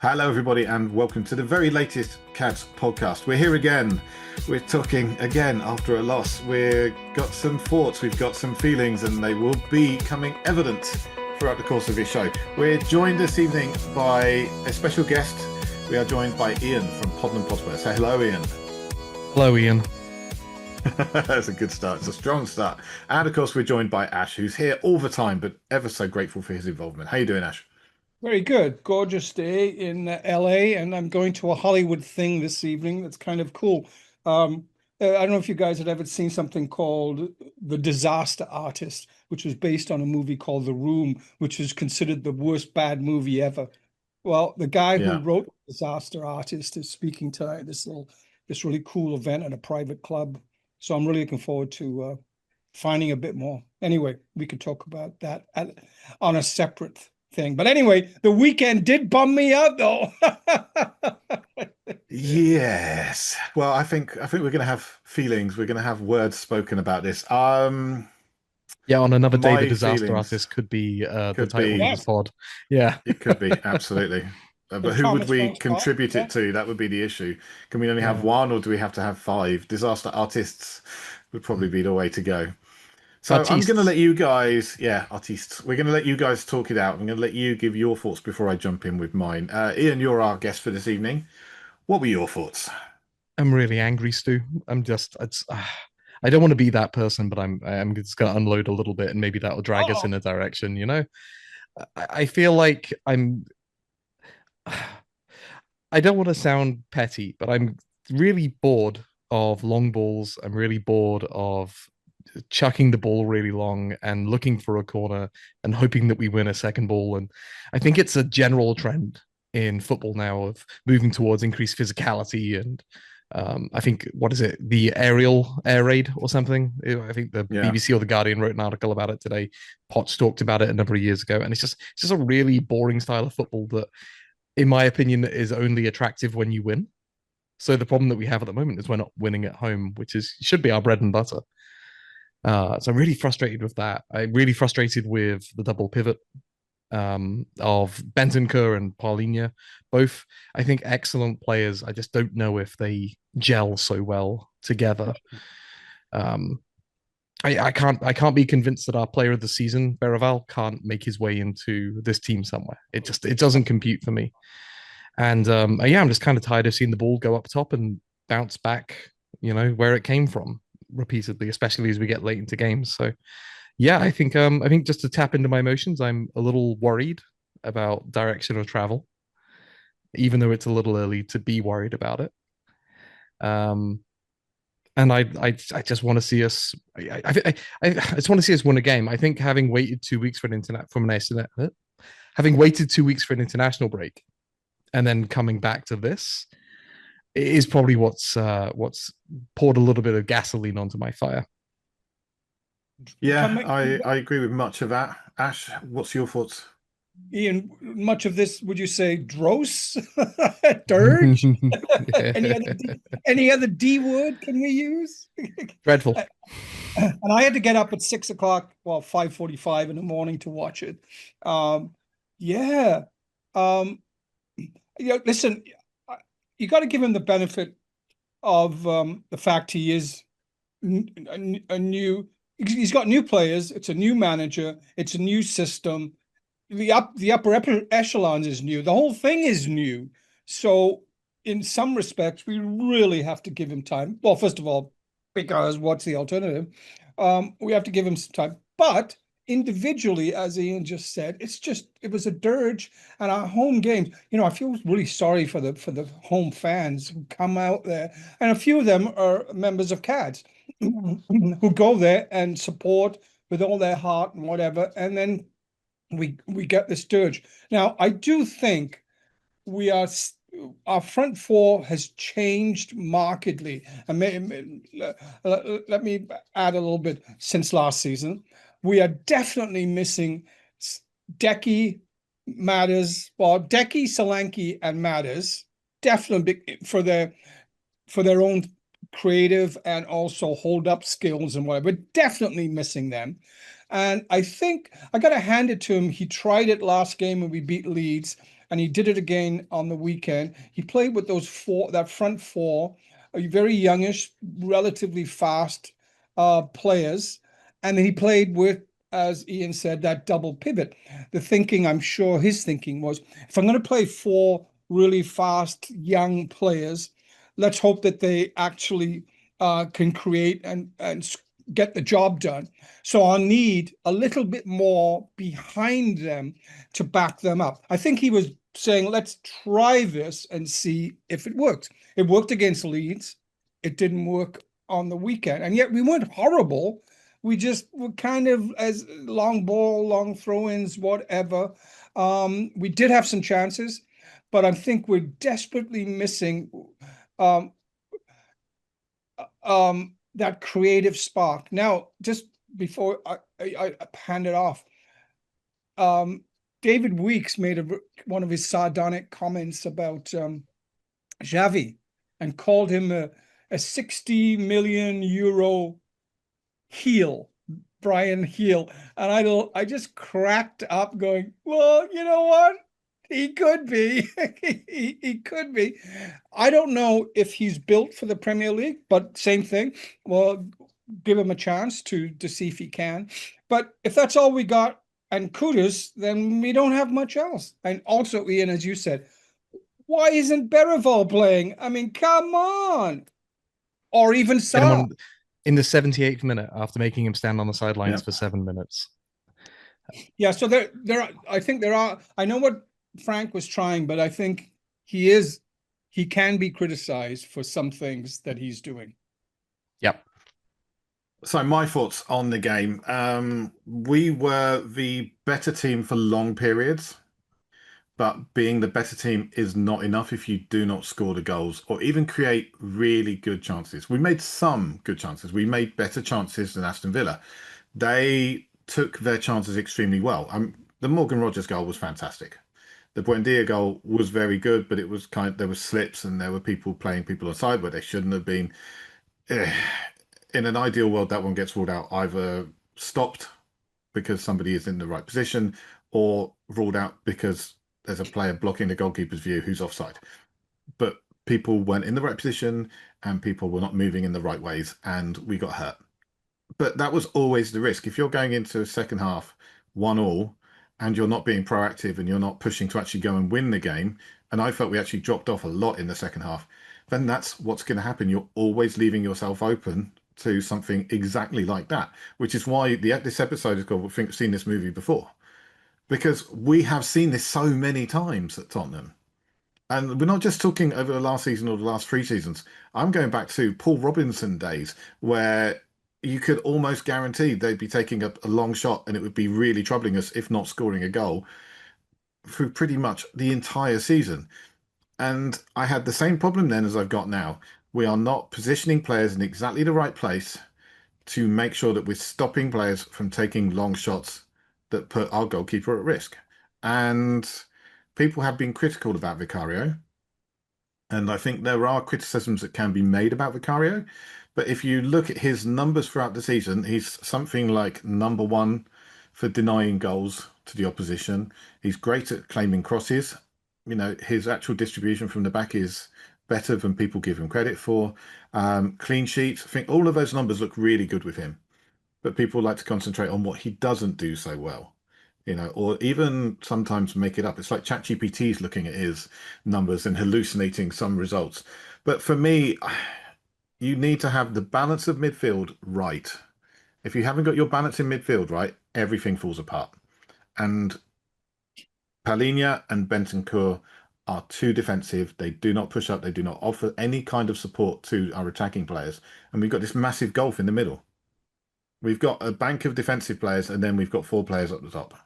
Hello, everybody, and welcome to the very latest CADS podcast. We're here again. We're talking again after a loss. We've got some thoughts, we've got some feelings, and they will be coming evident throughout the course of this show. We're joined this evening by a special guest. We are joined by Iain from Poddenham Podspur. Say hello, Iain. Hello, Iain. That's a good start. It's a strong start. And of course, we're joined by Ash, who's here all the time, but ever so grateful for his involvement. How you doing, Ash? Very good. Gorgeous day in LA, and I'm going to a Hollywood thing this evening. That's kind of cool. I don't know if you guys had ever seen something called The Disaster Artist, which was based on a movie called The Room, which is considered the worst bad movie ever. Well, the guy who wrote Disaster Artist is speaking tonight at this really cool event at a private club. So I'm really looking forward to finding a bit more. Anyway, we could talk about that on a separate thing. But anyway, the weekend did bum me out though. Yes. Well, I think we're going to have feelings. We're going to have words spoken about this. Yeah, on another day, the disaster feelings artist could be the could title be- of this pod. Yeah. It could be, absolutely. But who would Thomas we Frank Scott, contribute yeah. it to? That would be the issue. Can we only have one, or do we have to have five? Disaster artists would probably be the way to go. So I'm Artistes. going to let you guys, artists. We're going to let you guys talk it out. I'm going to let you give your thoughts before I jump in with mine. Iain, you're our guest for this evening. What were your thoughts? I'm really angry, Stu. I don't want to be that person, but I'm just going to unload a little bit, and maybe that'll drag us in a direction. You know, I feel like I don't want to sound petty, but I'm really bored of long balls. I'm really bored of chucking the ball really long and looking for a corner and hoping that we win a second ball. And I think it's a general trend in football now of moving towards increased physicality. And I think, what is it? The air raid or something. I think the BBC or the Guardian wrote an article about it today. Potts talked about it a number of years ago. And it's just a really boring style of football that, in my opinion, is only attractive when you win. So the problem that we have at the moment is we're not winning at home, which should be our bread and butter. So I'm really frustrated with that. I'm really frustrated with the double pivot of Bentancur and Paulinho. Both, I think, excellent players. I just don't know if they gel so well together. I can't be convinced that our player of the season, Bergvall, can't make his way into this team somewhere. It doesn't compute for me. And I'm just kind of tired of seeing the ball go up top and bounce back, where it came from repeatedly, especially as we get late into games. So I think just to tap into my emotions, I'm a little worried about direction of travel, even though it's a little early to be worried about it. And I just want to see us. I just want to see us win a game. I think having waited 2 weeks for having waited 2 weeks for an international break, and then coming back to this, is probably what's poured a little bit of gasoline onto my fire. Yeah, I agree with much of that. Ash, what's your thoughts? Iain, much of this, would you say dross? Dirge? Any other D word can we use? Dreadful. And I had to get up at 6 o'clock, 5:45 in the morning to watch it. Listen, you got to give him the benefit of the fact he is a new. He's got new players. It's a new manager. It's a new system. The upper echelons is new. The whole thing is new. So in some respects, we really have to give him time. Well, first of all, because what's the alternative? We have to give him some time. But individually, as Iain just said, it was a dirge. And our home games, I feel really sorry for the home fans who come out there, and a few of them are members of CADS who go there and support with all their heart and whatever, and then we get this dirge. Now, I do think our front four has changed markedly. And let me add a little bit. Since last season, we are definitely missing Decky, Solanke, and Matters. Definitely for their own creative and also hold up skills and whatever. Definitely missing them. And I think I got to hand it to him. He tried it last game when we beat Leeds. and he did it again on the weekend. He played with that front four, very youngish, relatively fast players, and then he played with, as Iain said, that double pivot. The thinking, I'm sure his thinking was, if I'm going to play four really fast young players, let's hope that they actually can create and get the job done. So I'll need a little bit more behind them to back them up. I think he was saying, let's try this and see if it works. It worked against Leeds. It didn't work on the weekend. And yet we weren't horrible. We just were kind of as long ball, long throw-ins, whatever. We did have some chances, but I think we're desperately missing that creative spark. Now, just before I hand it off, David Weeks made one of his sardonic comments about Xavi and called him a 60 million euro heel, Brian Heel. And I just cracked up going, well, you know what? He could be. he could be. I don't know if he's built for the Premier League, but same thing. Well, give him a chance to see if he can. But if that's all we got and Kudus, then we don't have much else. And also, Iain, as you said, why isn't Bergvall playing? I mean, come on. Or even Sarr. In the 78th minute after making him stand on the sidelines for 7 minutes. Yeah, so I think there are, I know what Frank was trying, but I think he can be criticized for some things that he's doing. Yep. So my thoughts on the game. We were the better team for long periods, but being the better team is not enough if you do not score the goals or even create really good chances. We made some good chances. We made better chances than Aston Villa. They took their chances extremely well. The Morgan Rogers goal was fantastic. The Buendia goal was very good, but it was there were slips and there were people playing people aside where they shouldn't have been. In an ideal world, that one gets ruled out, either stopped because somebody is in the right position or ruled out because there's a player blocking the goalkeeper's view who's offside. But people weren't in the right position and people were not moving in the right ways and we got hurt. But that was always the risk. If you're going into a second half 1-1 and you're not being proactive and you're not pushing to actually go and win the game, and I felt we actually dropped off a lot in the second half, then that's what's going to happen. You're always leaving yourself open to something exactly like that, which is why this episode is called "We've Seen This Movie Before," because we have seen this so many times at Tottenham. And we're not just talking over the last season or the last 3 seasons. I'm going back to Paul Robinson days where you could almost guarantee they'd be taking a long shot and it would be really troubling us if not scoring a goal through pretty much the entire season. And I had the same problem then as I've got now. We are not positioning players in exactly the right place to make sure that we're stopping players from taking long shots that put our goalkeeper at risk. And people have been critical about Vicario. And I think there are criticisms that can be made about Vicario. But if you look at his numbers throughout the season, he's something like number 1 for denying goals to the opposition. He's great at claiming crosses. You know, his actual distribution from the back is better than people give him credit for. Clean sheets. I think all of those numbers look really good with him. But people like to concentrate on what he doesn't do so well. You know, or even sometimes make it up. It's like ChatGPT's looking at his numbers and hallucinating some results. But for me, you need to have the balance of midfield right. If you haven't got your balance in midfield right, everything falls apart. And Palhinha and Bentancur are too defensive. They do not push up. They do not offer any kind of support to our attacking players. And we've got this massive gulf in the middle. We've got a bank of defensive players and then we've got 4 players at the top.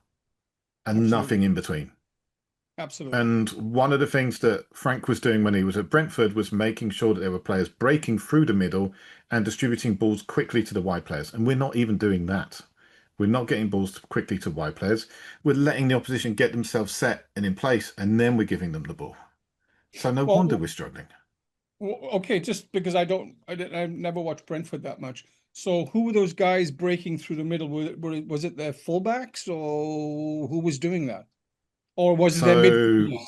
And Absolutely. Nothing in between. Absolutely. And one of the things that Frank was doing when he was at Brentford was making sure that there were players breaking through the middle and distributing balls quickly to the wide players. And we're not even doing that. We're not getting balls quickly to wide players. We're letting the opposition get themselves set and in place, and then we're giving them the ball. So no wonder we're struggling. Okay, just because I've never watched Brentford that much. So who were those guys breaking through the middle? Was it the fullbacks or who was doing that? or was it their So midfielders?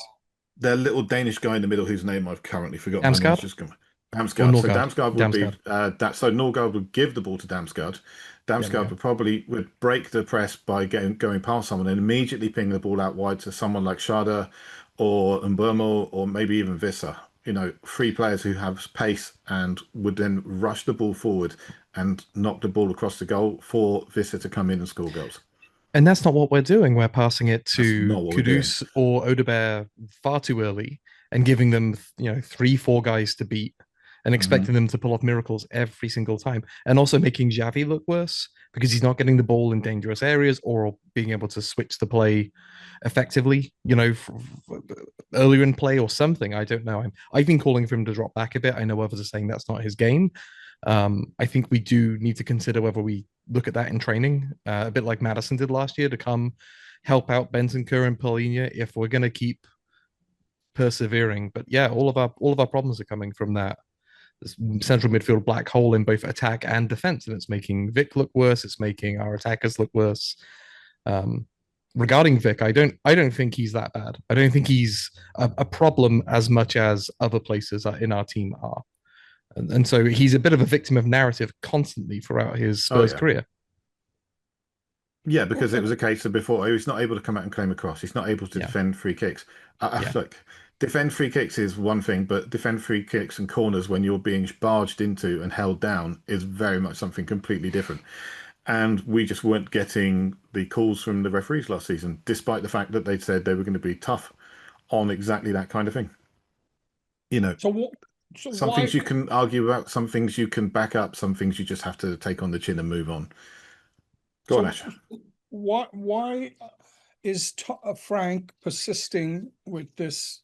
their little Danish guy in the middle, whose name I've currently forgotten. My mind's Damsgaard just gone. or Damsgaard. So Norgard? Damsgaard would be Damsgaard. so Norgard would give the ball to Damsgaard. There we Damsgaard go. would probably break the press by going past someone and immediately ping the ball out wide to someone like Schade or Mbermo or maybe even Visser. Three players who have pace and would then rush the ball forward and knock the ball across the goal for Visser to come in and score goals. And that's not what we're doing. We're passing it That's to not what we're doing. Kudus or Odebear far too early and giving them, 3-4 guys to beat and expecting them to pull off miracles every single time. And also making Xavi look worse because he's not getting the ball in dangerous areas or being able to switch the play effectively, earlier in play or something. I don't know. I've been calling for him to drop back a bit. I know others are saying that's not his game. I think we do need to consider whether we look at that in training, a bit like Madison did last year, to come help out Bentancur and Paulinho if we're going to keep persevering. But yeah, all of our problems are coming from that this central midfield black hole in both attack and defense, and it's making Vic look worse. It's making our attackers look worse. Regarding Vic, I don't think he's that bad. I don't think he's a problem as much as other places in our team are. And so he's a bit of a victim of narrative constantly throughout his Spurs career. Yeah, because it was a case of before he was not able to come out and claim a cross. He's not able to defend free kicks. Look, defend free kicks is one thing, but defend free kicks and corners when you're being barged into and held down is very much something completely different. And we just weren't getting the calls from the referees last season, despite the fact that they'd said they were going to be tough on exactly that kind of thing. Some things you can argue about, some things you can back up, some things you just have to take on the chin and move on. Go on, Ash. Why is Frank persisting with this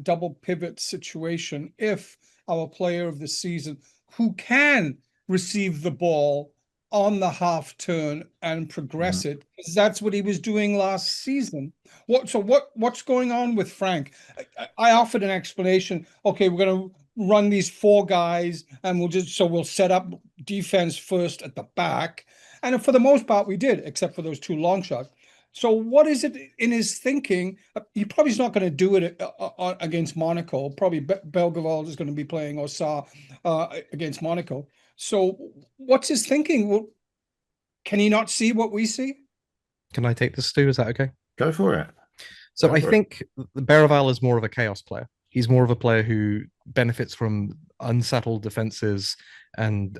double pivot situation if our player of the season, who can receive the ball on the half turn and progress it, because that's what he was doing last season? What's going on with Frank? I offered an explanation. Okay, we're going to run these four guys and we'll set up defense first at the back. And for the most part, we did, except for those two long shots. So what is it in his thinking? He probably is not going to do it against Monaco. Probably Bergvall is going to be playing or Sarr against Monaco. So what's his thinking? Well, can he not see what we see? Can I take this, Stu? Is that okay? Go for it. So I think Bergvall is more of a chaos player. He's more of a player who benefits from unsettled defenses and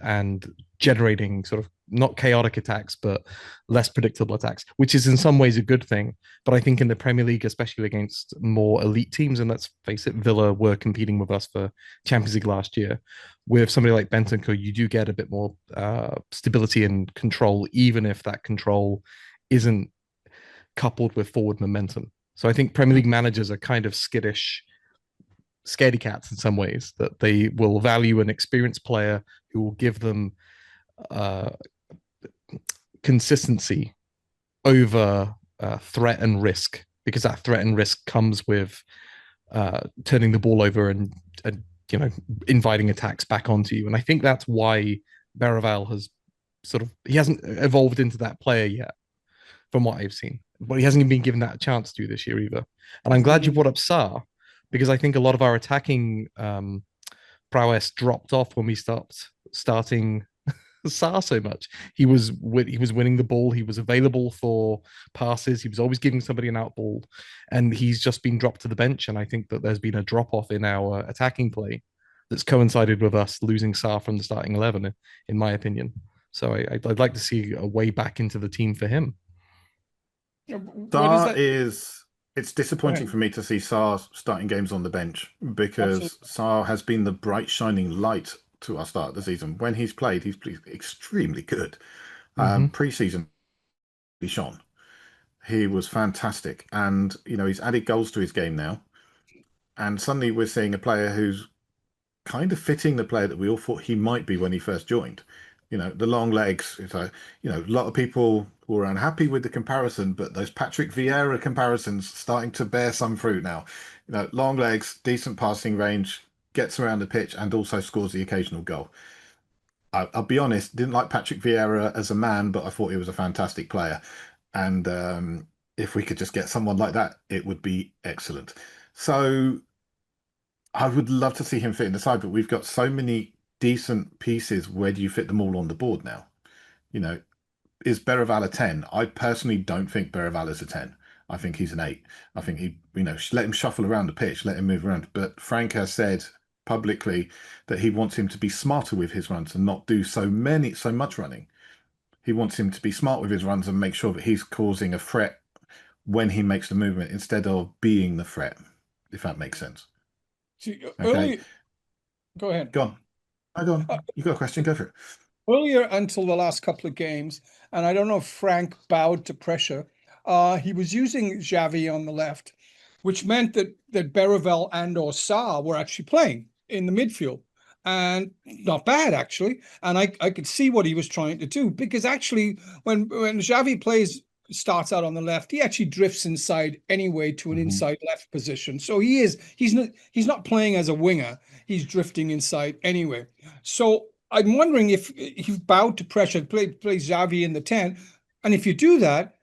generating sort of not chaotic attacks, but less predictable attacks, which is in some ways a good thing. But I think in the Premier League, especially against more elite teams, and let's face it, Villa were competing with us for Champions League last year. With somebody like Bentancur, you do get a bit more stability and control, even if that control isn't coupled with forward momentum. So I think Premier League managers are kind of skittish, scaredy cats in some ways, that they will value an experienced player who will give them consistency over threat and risk, because that threat and risk comes with turning the ball over and inviting attacks back onto you. And I think that's why Bergvall has he hasn't evolved into that player yet, from what I've seen. But he hasn't even been given that chance to this year either. And I'm glad you brought up Sarr, because I think a lot of our attacking prowess dropped off when we stopped starting Sarr so much. He was winning the ball. He was available for passes. He was always giving somebody an out ball, and he's just been dropped to the bench. And I think that there's been a drop off in our attacking play that's coincided with us losing Sarr from the starting 11, in my opinion. So I'd like to see a way back into the team for him. It's disappointing for me to see Sarr starting games on the bench, because Sarr has been the bright shining light to our start of the season. When he's played extremely good. Pre-season, he shone. He was fantastic, and he's added goals to his game now. And suddenly we're seeing a player who's kind of fitting the player that we all thought he might be when he first joined. The long legs. A lot of people were unhappy with the comparison, but those Patrick Vieira comparisons starting to bear some fruit now. Long legs, decent passing range, gets around the pitch, and also scores the occasional goal. I'll be honest, didn't like Patrick Vieira as a man, but I thought he was a fantastic player. And if we could just get someone like that, it would be excellent. So I would love to see him fit in the side, but we've got so many decent pieces. Where do you fit them all on the board now? You know, is Bergvall a 10? I personally don't think Bergvall is a 10. I think he's an 8. I think he, let him shuffle around the pitch, let him move around. But Frank has said publicly that he wants him to be smarter with his runs and not do so much running. He wants him to be smart with his runs and make sure that he's causing a threat when he makes the movement instead of being the threat, if that makes sense. See, Okay. Go ahead. Go on. Go on. You got a question? Go for it. Earlier until the last couple of games, and I don't know if Frank bowed to pressure, he was using Xavi on the left, which meant that Bergvall and or Sarr were actually playing in the midfield. And not bad, actually. And I could see what he was trying to do, because actually when Xavi starts out on the left, he actually drifts inside anyway to an inside left position. So he's not playing as a winger. He's drifting inside anyway. So I'm wondering if you've bowed to pressure, play Xavi in the 10. And if you do that,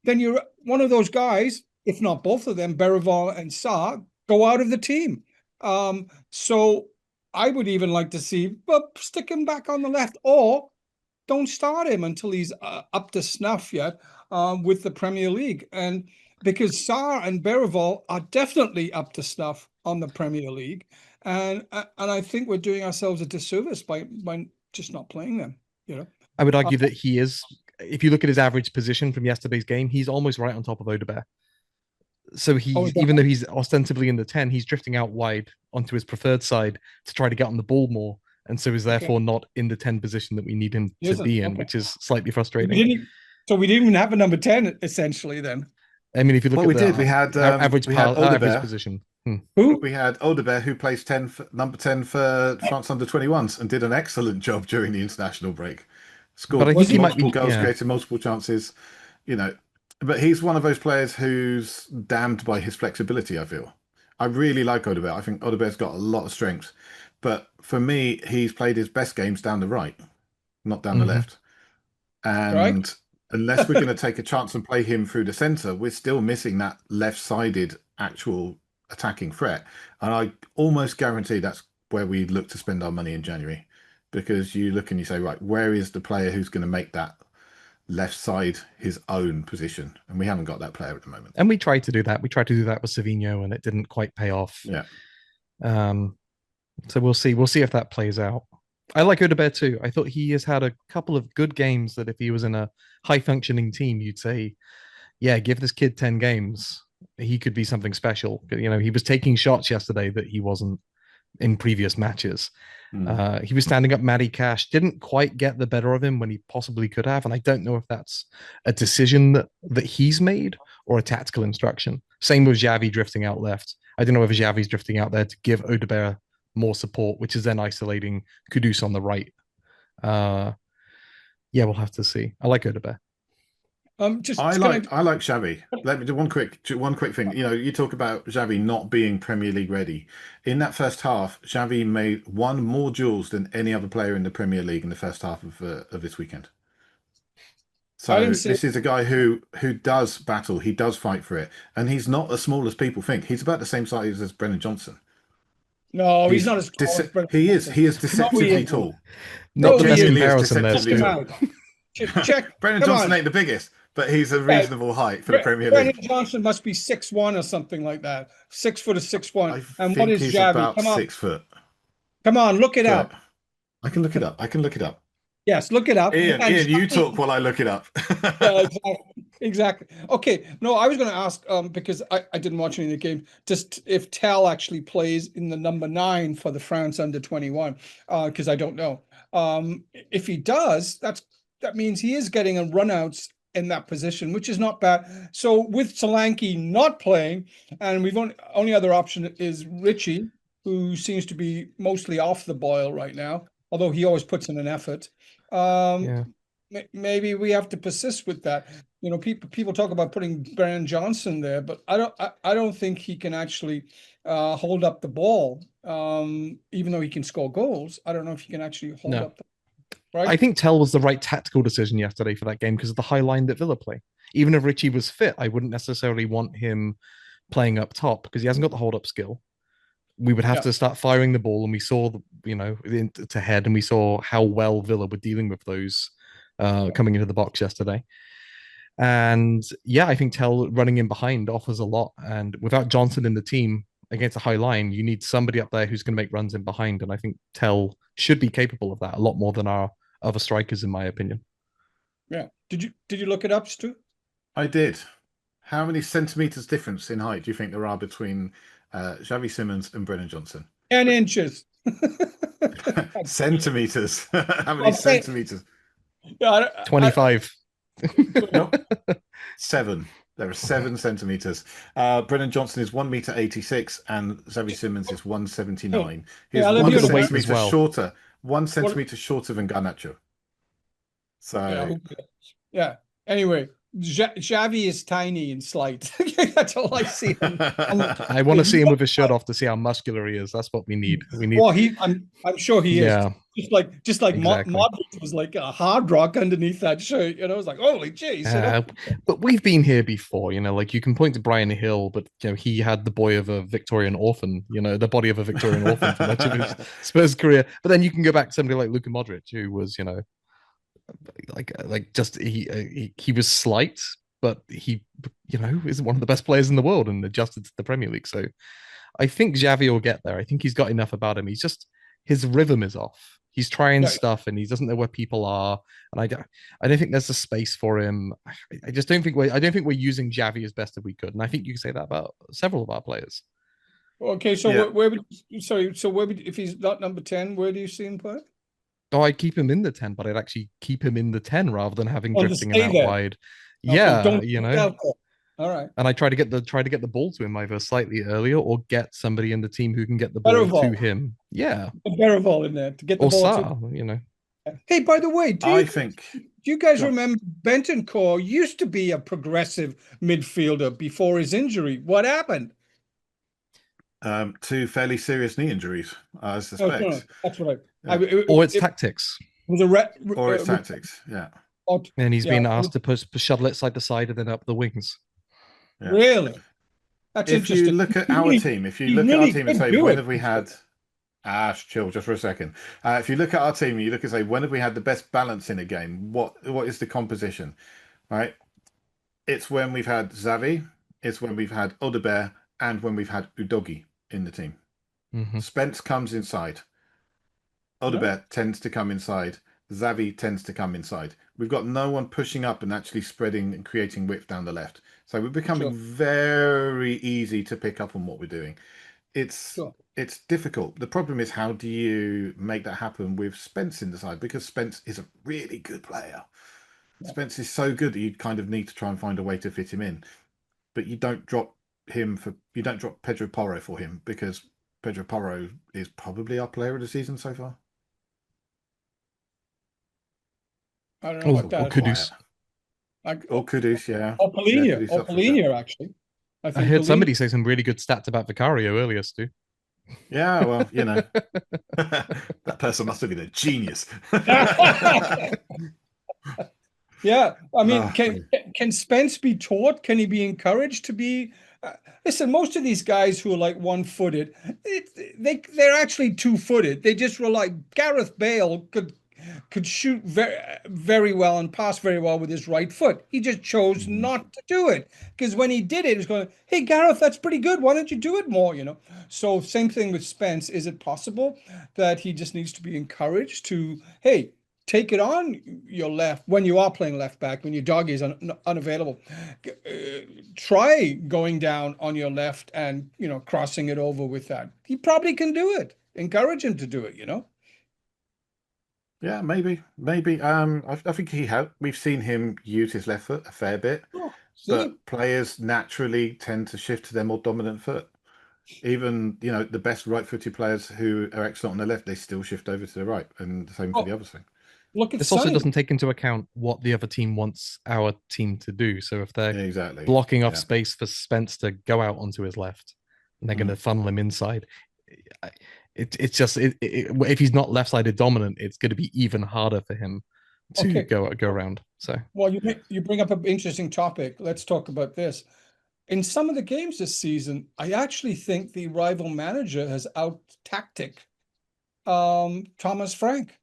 then you're one of those guys, if not both of them, Bergvall and Sarr, go out of the team. So I would even like to see, stick him back on the left, or don't start him until he's up to snuff yet with the Premier League. And because Sarr and Bergvall are definitely up to snuff on the Premier League. And I think we're doing ourselves a disservice by just not playing them. I would argue that he is. If you look at his average position from yesterday's game, he's almost right on top of Odegaard. So even though he's ostensibly in the 10, he's drifting out wide onto his preferred side to try to get on the ball more, and so is therefore not in the 10 position that we need him to be in, which is slightly frustrating. We didn't even have a number 10 essentially then. I mean, if you look at we had average position. Who? We had Odegaard, who plays number 10 for France under-21s and did an excellent job during the international break. Scored multiple goals, created multiple chances, But he's one of those players who's damned by his flexibility, I feel. I really like Odegaard. I think Odegaard's got a lot of strength. But for me, he's played his best games down the right, not down the left. And unless we're going to take a chance and play him through the centre, we're still missing that left-sided actual attacking threat. And I almost guarantee that's where we look to spend our money in January. Because you look and you say, right, where is the player who's going to make that left side his own position? And we haven't got that player at the moment. And we tried to do that. We tried to do that with Savinho, and it didn't quite pay off. Yeah. So we'll see. We'll see if that plays out. I like Odegaard too. I thought he has had a couple of good games that if he was in a high-functioning team, you'd say, yeah, give this kid 10 games. He could be something special. He was taking shots yesterday that he wasn't in previous matches. He was standing up Matty Cash, didn't quite get the better of him when he possibly could have. And I don't know if that's a decision that he's made or a tactical instruction. Same with Xavi drifting out left. I don't know if Xavi's drifting out there to give Odegaard more support, which is then isolating Kudus on the right. We'll have to see. I like Odegaard. I like Xavi. Let me do one quick thing. You talk about Xavi not being Premier League ready. In that first half, Xavi won more duels than any other player in the Premier League in the first half of this weekend. So this is a guy who does battle. He does fight for it, and he's not as small as people think. He's about the same size as Brennan Johnson. No, he's not as tall as Brennan. He is deceptively tall. Not the best comparison there, Stu. Check. Brennan Johnson ain't the biggest, but he's a reasonable height for the Premier League. Brennan Johnson must be 6'1" or something like that. 6 foot or 6'1". And what is Xavi? About Come on. 6 foot. Come on, look it up. I can look it up. Yes, look it up. Ian, you talk while I look it up. Yeah, exactly. Okay. No, I was going to ask, because I didn't watch any of the game, just if Tel actually plays in the number 9 for the France under-21, because I don't know. If he does, that means he is getting a runouts in that position, which is not bad. So with Solanke not playing, and we've only other option is Richie, who seems to be mostly off the boil right now, although he always puts in an effort. Maybe we have to persist with that. People talk about putting Brennan Johnson there, but I don't think he can actually hold up the ball. Even though he can score goals, I don't know if he can actually hold up. Right? I think Tel was the right tactical decision yesterday for that game because of the high line that Villa play. Even if Richie was fit, I wouldn't necessarily want him playing up top because he hasn't got the hold up skill. We would have to start firing the ball, and we saw, to head, and we saw how well Villa were dealing with those coming into the box yesterday. And yeah, I think Tell running in behind offers a lot. And without Johnson in the team against a high line, you need somebody up there who's going to make runs in behind. And I think Tell should be capable of that a lot more than our other strikers, in my opinion. Yeah. Did you look it up, Stu? I did. How many centimeters difference in height do you think there are between Xavi Simons and Brennan Johnson? 10 inches. Centimeters. How many centimeters? 25. No. 7. There are 7 centimeters. Brennan Johnson is 1 meter 86, and Xavi Simons is 179. He's 1 centimeter shorter. 1 centimeter shorter than Garnacho. So yeah. Anyway, Xavi is tiny and slight. That's all I see. I want to see him with his shirt off to see how muscular he is. That's what we need. Well, I'm sure he is. Just like exactly. Modric was like a hard rock underneath that shirt. I was like, holy jeez. But we've been here before. Like you can point to Brian Hill, but he had the boy of a Victorian orphan. The body of a Victorian orphan for much of his Spurs career. But then you can go back to somebody like Luka Modric, who was he was slight, but he is one of the best players in the world and adjusted to the Premier League. So I think Xavi will get there. I think he's got enough about him. He's just, his rhythm is off. He's trying stuff and he doesn't know where people are. And I don't think there's a space for him. I just don't think I don't think we're using Xavi as best as we could. And I think you can say that about several of our players. Okay, so where would if he's not number 10, where do you see him play? Oh, I'd keep him in the 10, but I'd actually keep him in the 10 rather than having drifting him out there wide. All right. And I try to get the ball to him either slightly earlier or get somebody in the team who can get the ball to him. Yeah. Bergvall in there to get the ball Sarr, Hey, by the way, do you guys remember Bentancur used to be a progressive midfielder before his injury? What happened? 2 fairly serious knee injuries, I suspect. No, that's what or it's tactics. Or it's tactics, yeah. And he's been asked to shuttle it side to side and then up the wings. Yeah. Really? That's interesting. If you look at our team, and say, when have we had... chill just for a second. If you look at our team, you look and say, when have we had the best balance in a game? What is the composition? Right? It's when we've had Xavi, it's when we've had Odegaard, and when we've had Udogie in the team. Mm-hmm. Spence comes inside. Odegaard tends to come inside. Xavi tends to come inside. We've got no one pushing up and actually spreading and creating width down the left. So we're becoming very easy to pick up on what we're doing. It's difficult. The problem is, how do you make that happen with Spence in the side? Because Spence is a really good player. Yeah. Spence is so good that you kind of need to try and find a way to fit him in. But you don't drop Pedro Porro for him, because Pedro Porro is probably our player of the season so far. I don't know about that. Or Kudus. Or Kudus, yeah. Or Polina, actually. I heard somebody say some really good stats about Vicario earlier, Stu. Yeah, well, that person must have been a genius. Yeah, I mean, can Spence be taught? Can he be encouraged to be? Listen, most of these guys who are like one-footed, they're actually two-footed. They just were like Gareth Bale could shoot very, very well and pass very well with his right foot. He just chose not to do it, because when he did it, he was going, "Hey, Gareth, that's pretty good. Why don't you do it more?" So same thing with Spence. Is it possible that he just needs to be encouraged to, hey, take it on your left when you are playing left back, when your dog is unavailable. Try going down on your left and, crossing it over with that. He probably can do it. Encourage him to do it, Yeah, maybe. I think we've seen him use his left foot a fair bit, but players naturally tend to shift to their more dominant foot. Even, the best right-footed players who are excellent on the left, they still shift over to the right, and the same for the other thing. This also doesn't take into account what the other team wants our team to do. So if they're blocking off space for Spence to go out onto his left, and they're going to funnel him inside, it's just if he's not left-sided dominant, it's going to be even harder for him to go around. So, Well, you bring up an interesting topic. Let's talk about this. In some of the games this season, I actually think the rival manager has out-tactic Thomas Frank.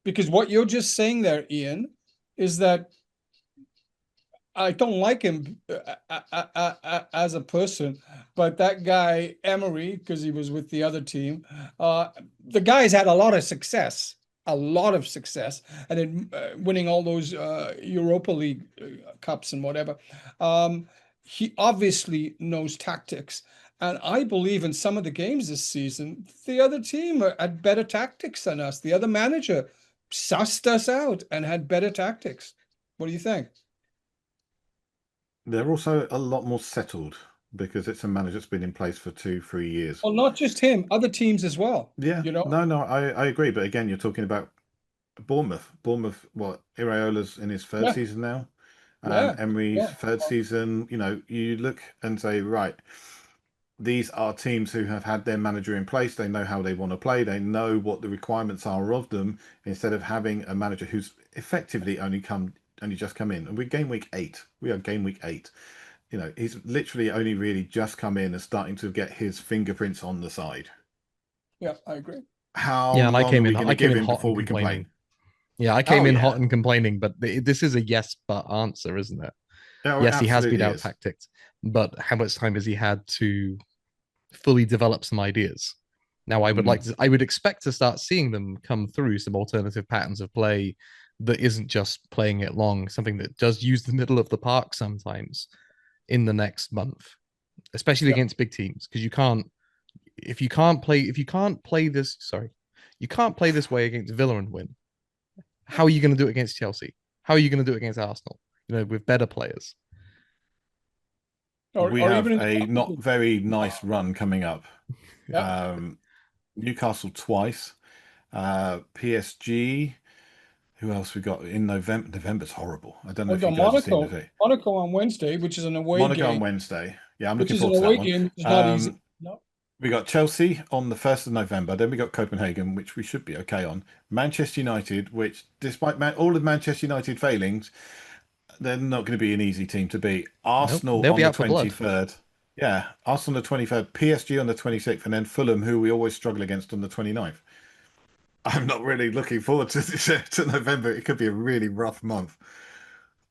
Because what you're just saying there, Iain, is that I don't like him as a person, but that guy, Emery, because he was with the other team, the guy's had a lot of success, and then winning all those Europa League cups and whatever. He obviously knows tactics. And I believe in some of the games this season, the other team had better tactics than us. The other manager sussed us out and had better tactics. What do you think? They're also a lot more settled because it's a manager that's been in place for 2-3 years. Well, not just him, other teams as well. Yeah, You know, no, I agree. But again, you're talking about Bournemouth. What, Iraola's in his third Yeah. season now, Yeah, Emery's yeah. third season. You know, you look and say, right, these are teams who have had their manager in place. They know how they want to play. They know what the requirements are of them. Instead of having a manager who's effectively only just come in, and we're game week 8. We are game week 8. You know, he's literally only really just come in and starting to get his fingerprints on the side. Yeah, I agree. How yeah, and long are we going to give him hot before and we complain? complaining. Yeah, I came Oh, in yeah. hot and complaining, but this is a yes but answer, isn't it? Yeah, Yes, he has been absolutely out is. tactics, but how much time has he had to fully develop some ideas? Now, I would expect to start seeing them come through some alternative patterns of play that isn't just playing it long, something that does use the middle of the park sometimes in the next month, especially against big teams, because you can't play this way against Villa and win. How are you going to do it against Chelsea? How are you going to do it against Arsenal? You know, with better players. We or have even a not very nice run coming up. yeah. Newcastle twice, PSG. Who else we got in November? November's horrible. I don't know We've if you got guys have seen the day. Monaco on Wednesday, which is an away Monaco on game, Wednesday. Yeah, I'm which looking is an forward to that away one. game. It's not easy. No. We got Chelsea on the 1st of November. Then we got Copenhagen, which we should be okay on. Manchester United, which despite all of Manchester United failings, they're not going to be an easy team to beat. Arsenal they'll on be the out for blood. 23rd. Yeah, Arsenal on the 23rd, PSG on the 26th, and then Fulham, who we always struggle against, on the 29th. I'm not really looking forward to November. It could be a really rough month.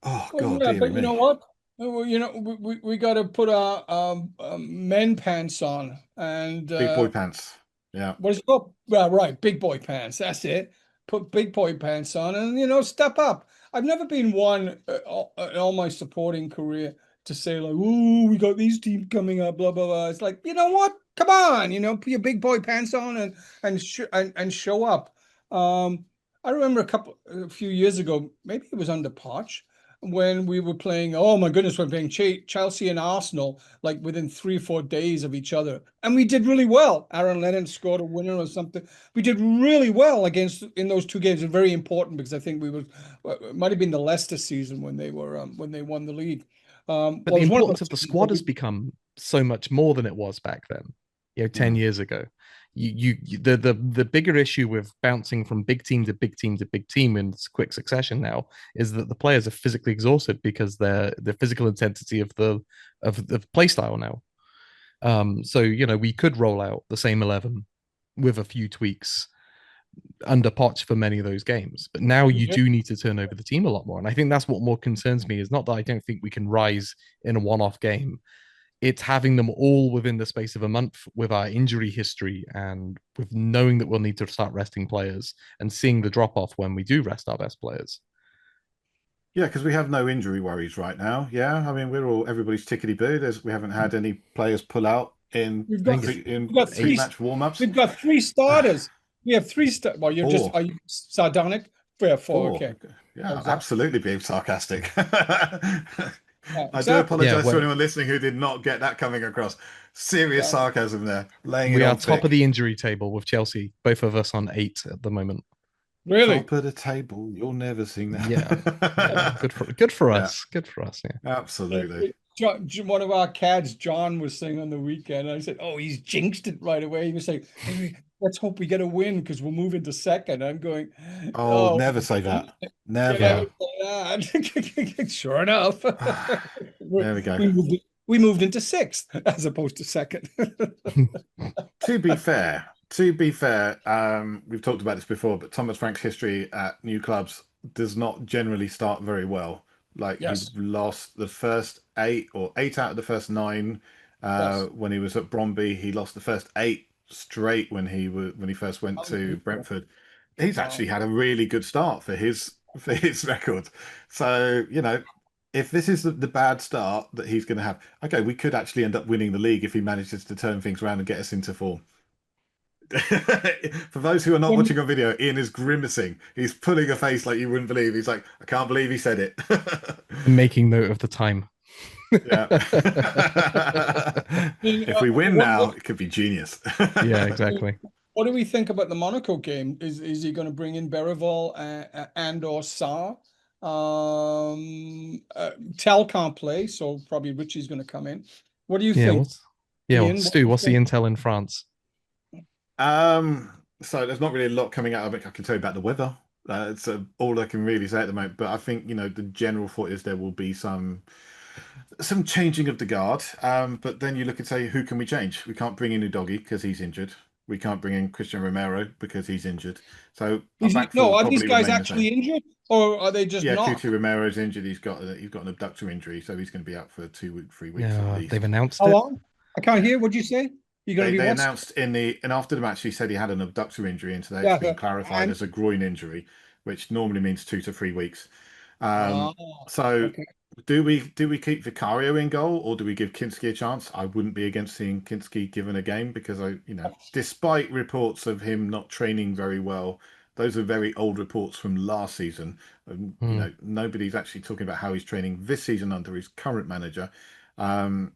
Oh, Well, God, yeah, dear but you me. know what? Well, we got to put our men pants on and Big boy pants. Yeah. what is it called? Well, right, big boy pants. That's it. Put big boy pants on and step up. I've never been one in all my supporting career to say like, "Ooh, we got these teams coming up." Blah blah blah. It's like, you know what? Come on, put your big boy pants on and show up. I remember a few years ago, maybe it was under Poch, when we were playing. Oh my goodness, we're playing Chelsea and Arsenal like within 3 or 4 days of each other, and we did really well. Aaron Lennon scored a winner or something. We did really well in those two games. It's very important because I think it might have been the Leicester season when they won the league. But Well, the it was one importance of the those squad has become so much more than it was back then. 10 years ago. The bigger issue with bouncing from big team to big team to big team in quick succession now is that the players are physically exhausted because the physical intensity of the play style now. So we could roll out the same 11 with a few tweaks under Poch for many of those games, but now you do need to turn over the team a lot more, and I think that's what more concerns me. Is not that I don't think we can rise in a one-off game. It's having them all within the space of a month with our injury history and with knowing that we'll need to start resting players and seeing the drop off when we do rest our best players. Yeah, because we have no injury worries right now. Yeah, I mean everybody's tickety boo. We haven't had any players pull out in We've got pre-match warm-ups. We've got 3 starters. We have 3 stars. Well, are you sardonic? Fair 4. Okay. Yeah, Exactly. absolutely being sarcastic. I do exactly. apologize to anyone listening who did not get that coming across. Serious sarcasm there. We are top of the injury table with Chelsea. Both of us on 8 at the moment. Really? Top of the table. You'll never sing that. Yeah. Good for us. Good for us. Yeah. Absolutely. One of our CADS, John, was saying on the weekend. I said, "Oh, he's jinxed it right away." He was saying, "Hey, let's hope we get a win because we'll move into second." I'm going, Oh, "Oh, never say that. you Never. never say that." Sure enough, There we go. we moved into sixth as opposed to second. To be fair, we've talked about this before, but Thomas Frank's history at new clubs does not generally start very well. Like he Yes, lost the first eight out of the first nine yes. when he was at Bromby. He lost the first eight straight when he first went to Unbelievable. Brentford. He's Wow. actually had a really good start for his record. So, if this is the bad start that he's going to have, okay, we could actually end up winning the league if he manages to turn things around and get us into form. For those who are not watching on video, Iain is grimacing. He's pulling a face like you wouldn't believe. He's like, I can't believe he said it. I'm making note of the time. Yeah. If we win now, it could be genius. Yeah, exactly. What do we think about the Monaco game? Is he going to bring in Bergvall and or Sarr? Tell can't play, so probably Richie's going to come in. What do you Yeah, think, Iain? What do Stu, you what's the think? intel in France? So there's not really a lot coming out of it. I can tell you about the weather. It's all I can really say at the moment. But I think the general thought is there will be some changing of the guard. But then you look and say, who can we change? We can't bring in Udogi because he's injured. We can't bring in Christian Romero because he's injured. So our back four No, will are these probably guys remain the same. actually injured or are they just Yeah, not? Cuti Romero's injured. He's got an abductor injury, so he's going to be out for 3 weeks at Yeah, they've least. announced How it. long? I can't hear. What'd you say? You're going to be They what? announced and after the match he said he had an abductor injury, and today it's Yeah, been clarified and as a groin injury, which normally means 2 to 3 weeks. Um, oh, so okay. do we keep Vicario in goal, or do we give Kinski a chance? I wouldn't be against seeing Kinski given a game because despite reports of him not training very well, those are very old reports from last season. Hmm. Nobody's actually talking about how he's training this season under his current manager. Um,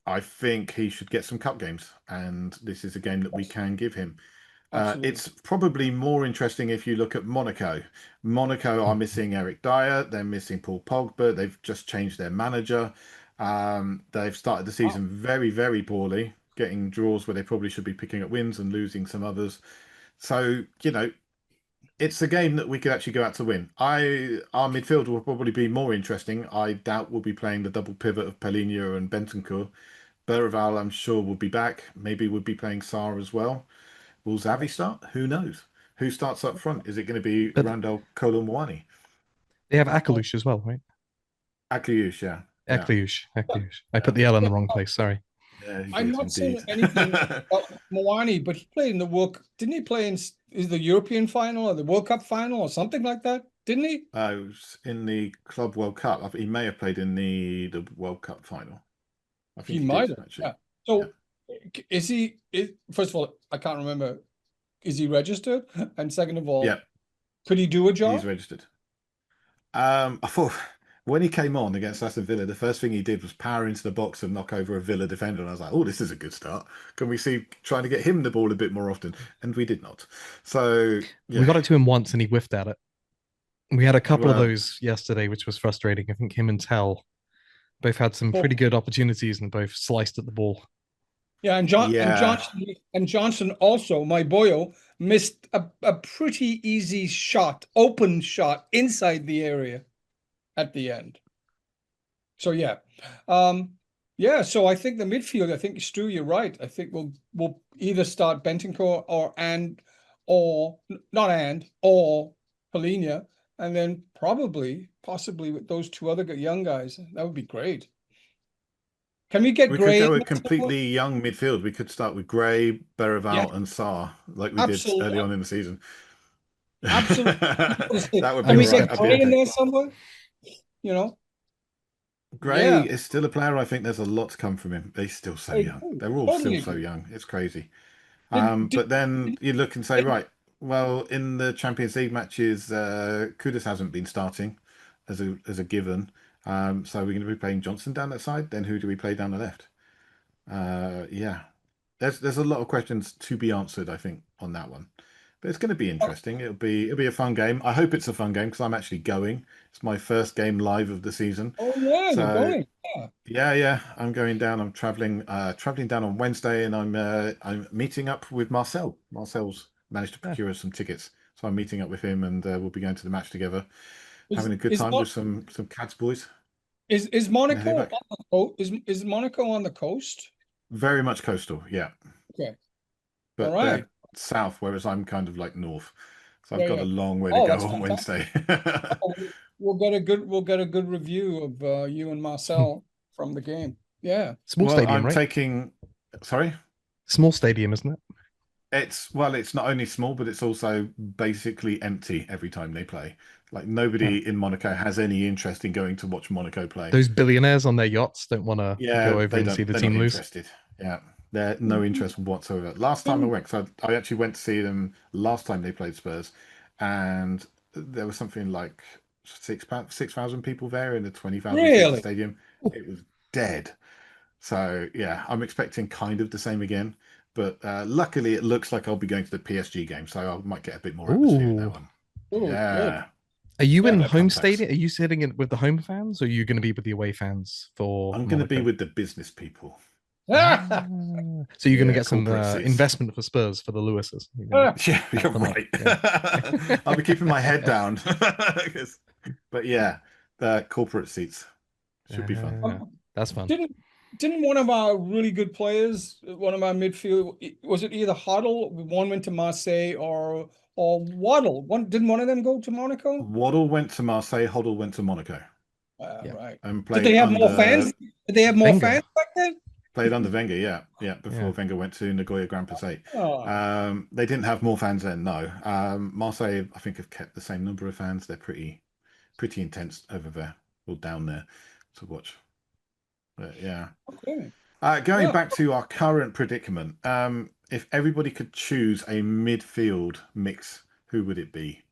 I think he should get some cup games, and this is a game that we Yes, can give him. absolutely. It's probably more interesting if you look at Monaco. Monaco are missing Eric Dyer, they're missing Paul Pogba, they've just changed their manager. They've started the Wow. season very, very poorly, getting draws where they probably should be picking up wins and losing some others. So, it's a game that we could actually go out to win. Our midfield will probably be more interesting. I doubt we'll be playing the double pivot of Pelinha and Bentancur. Bergvall, I'm sure, will be back. Maybe we'll be playing Sarr as well. Will Xavi Yes. start? Who knows? Who starts up front? Is it going to be But Randall Colomwani? they have Oh, Akalush as well, right? Akliouche, yeah. Yeah. Akliouche. I Yeah. put the L in the wrong place. Sorry. Yeah, he I'm did not saying indeed. anything about Moani, but he played in the World. Didn't he play in is the European final or the World Cup final or something like that? Didn't he? It was in the Club World Cup. He may have played in the World Cup final. I He think he might did, have. actually. Yeah. Yeah. So is he? First of all, I can't remember. Is he registered? And second of Yeah, all, could he do a he's job? registered. I thought when he came on against Aston Villa, the first thing he did was power into the box and knock over a Villa defender. And I was like, oh, this is a good start. Can we see trying to get him the ball a bit more often? And we did not. So, We yeah, got it to him once and he whiffed at it. We had a couple of well, those yesterday, which was frustrating. I think him and Tell both had some pretty Well, good opportunities and both sliced at the ball. yeah, yeah. And Johnson also, my boyo, missed a pretty easy shot, open shot inside the area at the end. So yeah. Yeah, so I think the midfield, I think Stu, you're right. I think we'll either start Bentancur or not or Polina, and then possibly with those two other young guys. That would be great. Can we get We could Gray in go a there somewhere? completely young midfield. We could start with Gray, Yeah, Bergvall, and Sarr, like we did absolutely, early on in the season. absolutely. That would be Can I'm we all right. get I'd be Gray in receptive. okay. there somewhere? You know? Gray Yeah, is still a player. I think there's a lot to come from him. He's still so I young. agree. They're all still Totally so agree. young. It's crazy. Did, did, But then did, you look and say, did right, well, in the Champions League matches, Kudus hasn't been starting as a given. So we're going to be playing Johnson down that side. Then who do we play down the left? Yeah, there's a lot of questions to be answered, I think, on that one. But it's going to be interesting. It'll be a fun game. I hope it's a fun game because I'm actually going. It's my first game live of the season. Oh yeah, you're So going. Yeah. yeah, I'm going down. I'm traveling down on Wednesday, and I'm meeting up with Marcel. Marcel's managed to Yeah. procure us some tickets, so I'm meeting up with him, and we'll be going to the match together, Is having a good is time Mon- with some CADS boys. is And heading Monaco back. on the coast? Is Monaco on the coast? Very much coastal, yeah, Okay. All but right. they're south, whereas I'm kind of like north, so I've Yeah, got yeah. a long way to Oh, go that's on fantastic. Wednesday. Oh, we'll get a good review of you and Marcel from the game. Yeah. Small Well, stadium, I'm right? taking. Sorry. Small stadium, isn't it? It's not only small, but it's also basically empty every time they play. Like Yeah. nobody in Monaco has any interest in going to watch Monaco play. Those billionaires on their yachts don't want to Yeah, go over they and see don't. the They're not team lose. interested. Yeah, they're no interest whatsoever. Last time I Mm, went, so I actually went to see them last time they played Spurs, and there was something like 6,000 people there in a 20,000 seat Really? stadium. Oh, It was dead. So yeah, I'm expecting kind of the same again. But luckily, it looks like I'll be going to the PSG game, so I might get a bit more atmosphere in that ooh. one. Oh, good. Yeah, Are you Yeah. in their home contacts. stadium? Are you sitting in with the home fans, or are you going to be with the away fans for I'm going to be Monaco? with the business people. Ah, so you're going to Yeah, get some corporate seats. investment for Spurs for the Lewises. You're going to Yeah, help you're them on. right. Yeah. I'll be keeping my head down. But yeah, the corporate seats should be fun. Um, That's fun. didn't one of our really good players, one of our midfield, was it either Huddle, one went to Marseille, or Waddle? Didn't one of them go to Monaco? Waddle went to Marseille, Hoddle went to Monaco, Yeah. Right. and Did they have more fans? Did they have more Wenger. fans back then? played under Wenger. Yeah, before Yeah. Wenger went to Nagoya Grand Passé. Oh, They didn't have more fans then. No, Marseille, I think, have kept the same number of fans. They're pretty intense over there or down there to watch. But yeah. okay. Going Yeah. back to our current predicament, if everybody could choose a midfield mix, who would it be?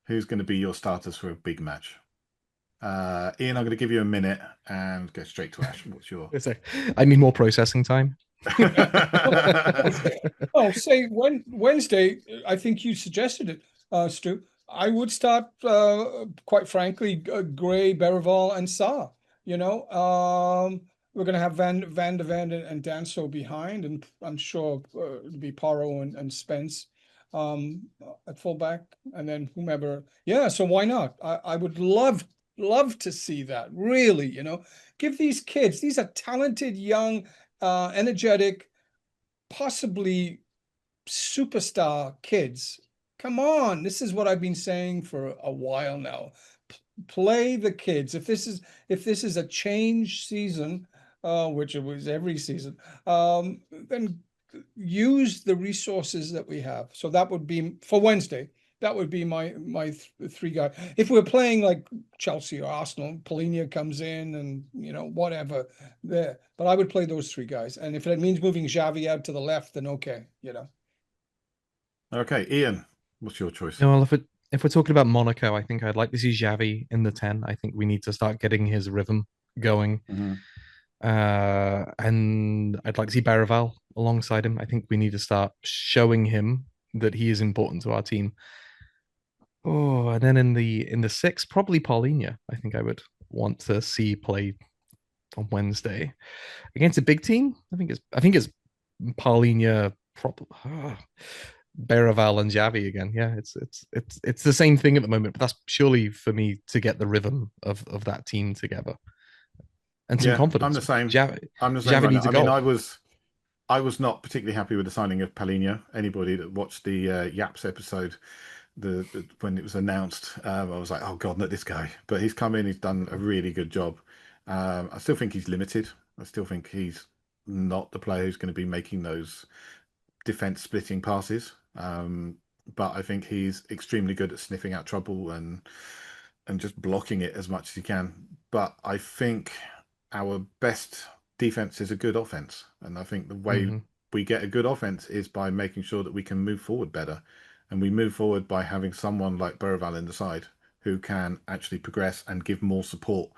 Who's going to be your starters for a big match? Iain, I'm going to give you a minute and go straight to Ash. What's your? I need more processing time. Oh, say Wednesday, I think you suggested it, Stu. I would start, quite frankly, Gray, Bergvall, and Sarr. We're going to have Van de Ven and Danso behind, and I'm sure it'll be Paro and Spence at fullback, and then whomever. Yeah, so why not? I would love to see that. Really, give these kids. These are talented, young, energetic, possibly superstar kids. Come on, this is what I've been saying for a while now. Play the kids. If this is a change season, which it was every season, then use the resources that we have. So that would be for Wednesday. That would be my three guy. If we're playing like Chelsea or Arsenal, Polinia comes in and whatever there. But I would play those three guys. And if it means moving Xavi out to the left, then okay, Okay, Iain, what's your choice? No, well, if we're talking about Monaco, I think I'd like to see Xavi in the 10. I think we need to start getting his rhythm going. And I'd like to see Bergvall alongside him. I think we need to start showing him that he is important to our team. Oh, and then in the 6, probably Paulinho. I think I would want to see play on Wednesday against a big team. I think it's Paulinho, Bergvall and Xavi again. Yeah, it's the same thing at the moment, but that's purely for me to get the rhythm of that team together and some confidence. I'm the same. Xavi right needs now. a goal. I was not particularly happy with the signing of Paulinho. Anybody that watched the Yaps episode, when it was announced, I was like, oh god, not this guy. But he's come in, he's done a really good job. I still think he's limited. I still think he's not the player who's going to be making those defense splitting passes. But I think he's extremely good at sniffing out trouble and just blocking it as much as he can. But I think our best defense is a good offense, and I think the way we get a good offense is by making sure that we can move forward better, and we move forward by having someone like Bergvall in the side who can actually progress and give more support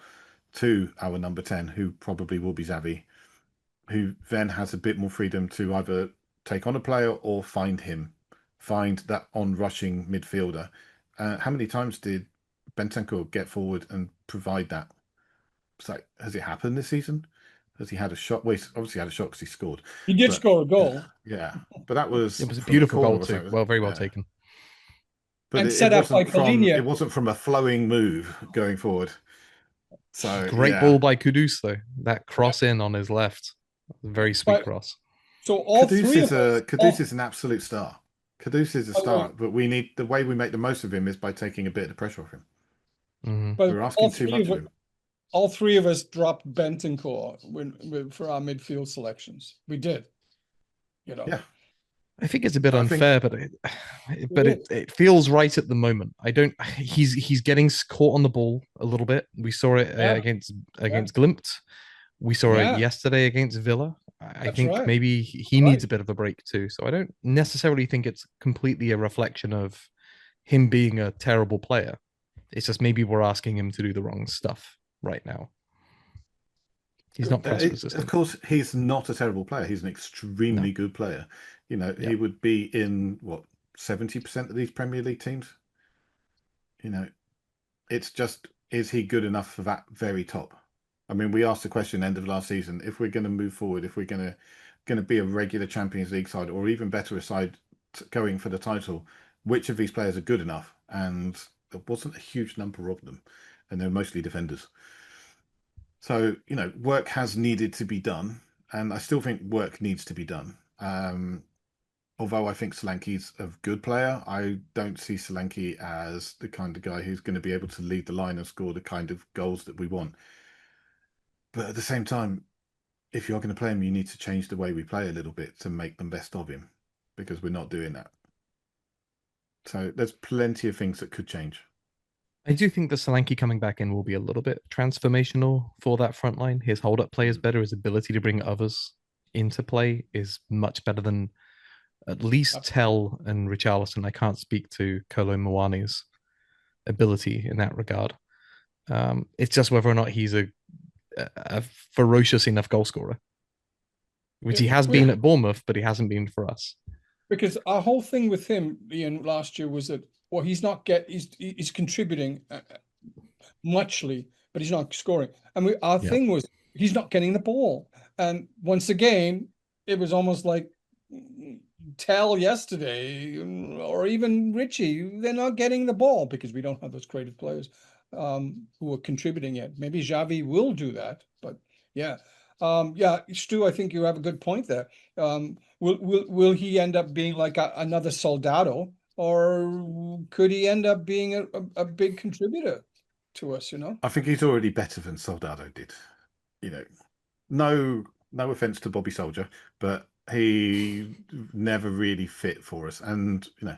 to our number 10, who probably will be Xavi, who then has a bit more freedom to either take on a player or find him find that on-rushing midfielder. How many times did Bentancur get forward and provide that? It's like, has it happened this season? Has he had a shot? Well, he's obviously had a shot because he scored. He did But, score a goal. Yeah, but that was It was a from beautiful corner goal or too. something. Well, very well Yeah. taken. But And it set up by wasn't from Paulinho. it wasn't from a flowing move going forward. So Great ball by Kudus though. That cross in on his left, very sweet But cross. so all three of us. Kudus is an absolute star. Kudus is a By the way- star, but we need the way we make the most of him is by taking a bit of the pressure off him. Mhm. But We're asking too much of him. all three of us dropped Bentancur for our midfield selections. We did. You know. Yeah. I think it's a bit I think- unfair, but it feels right at the moment. He's getting caught on the ball a little bit. We saw it Yeah. against Glimt. We saw Yeah. it yesterday against Villa. I That's think right. maybe he needs a bit of a break too. So I don't necessarily think it's completely a reflection of him being a terrible player. It's just maybe we're asking him to do the wrong stuff right now. He's not press resistant. Of course, he's not a terrible player. He's an extremely good player. You know, he would be in 70% of these Premier League teams. You know, it's just, is he good enough for that very top? I mean, we asked the question end of last season, if we're going to move forward, if we're going to be a regular Champions League side, or even better, a side going for the title, which of these players are good enough? And there wasn't a huge number of them, and they're mostly defenders. So, you know, work has needed to be done, and I still think work needs to be done. Although I think Solanke's a good player, I don't see Solanke as the kind of guy who's going to be able to lead the line and score the kind of goals that we want. But at the same time, if you're going to play him, you need to change the way we play a little bit to make the best of him, because we're not doing that. So there's plenty of things that could change. I do think that Solanke coming back in will be a little bit transformational for that front line. His hold-up play is better. His ability to bring others into play is much better than at least Tell and Richarlison. I can't speak to Kolo Muani's ability in that regard. It's just whether or not he's a ferocious enough goal scorer, which he has been at Bournemouth, but he hasn't been for us. Because our whole thing with him, Iain, last year was that, well, he's contributing muchly, but he's not scoring. And our thing was he's not getting the ball. And once again, it was almost like Tell yesterday, or even Richie, they're not getting the ball because we don't have those creative players who are contributing yet. Maybe Xavi will do that, but yeah. Stu, I think you have a good point there. Will he end up being like another Soldado, or could he end up being a big contributor to us? You know, I think he's already better than Soldado did. You know, no offense to Bobby Soldier, but he never really fit for us. And you know,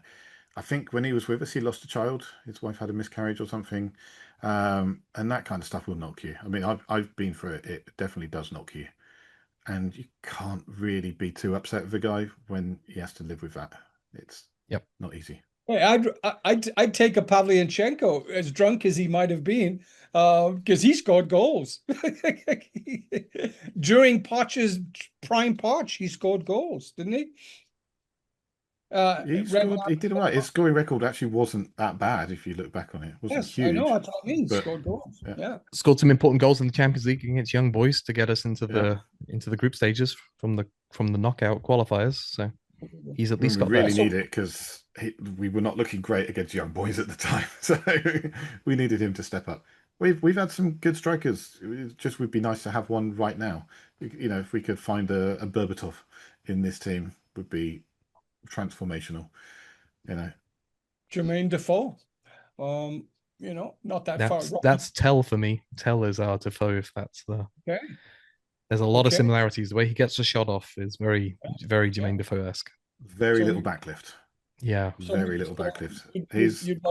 I think when he was with us, he lost a child. His wife had a miscarriage or something. And that kind of stuff will knock you. I mean, I've been through it. It definitely does knock you. And you can't really be too upset with the guy when he has to live with that. It's not easy. Hey, I'd take a Pavlyuchenko, as drunk as he might have been, because he scored goals. During Poch's prime Poch, he scored goals, didn't he? He did all right. His scoring record actually wasn't that bad if you look back on it. It wasn't huge. I know, that's what I mean. Scored goals. Yeah. Scored some important goals in the Champions League against young boys to get us into the group stages from the knockout qualifiers. So he's at least got really need it, because we were not looking great against young boys at the time. So we needed him to step up. We've had some good strikers. It just would be nice to have one right now. You know, if we could find a Berbatov in this team, would be transformational. You know, Jermaine Defoe. You know, not that far. That's Tell for me. Tell is our Defoe, if that's the. Okay. There's a lot of similarities. The way he gets the shot off is very, very Jermaine Defoe-esque. Very little backlift. Yeah. Very little backlift. You'd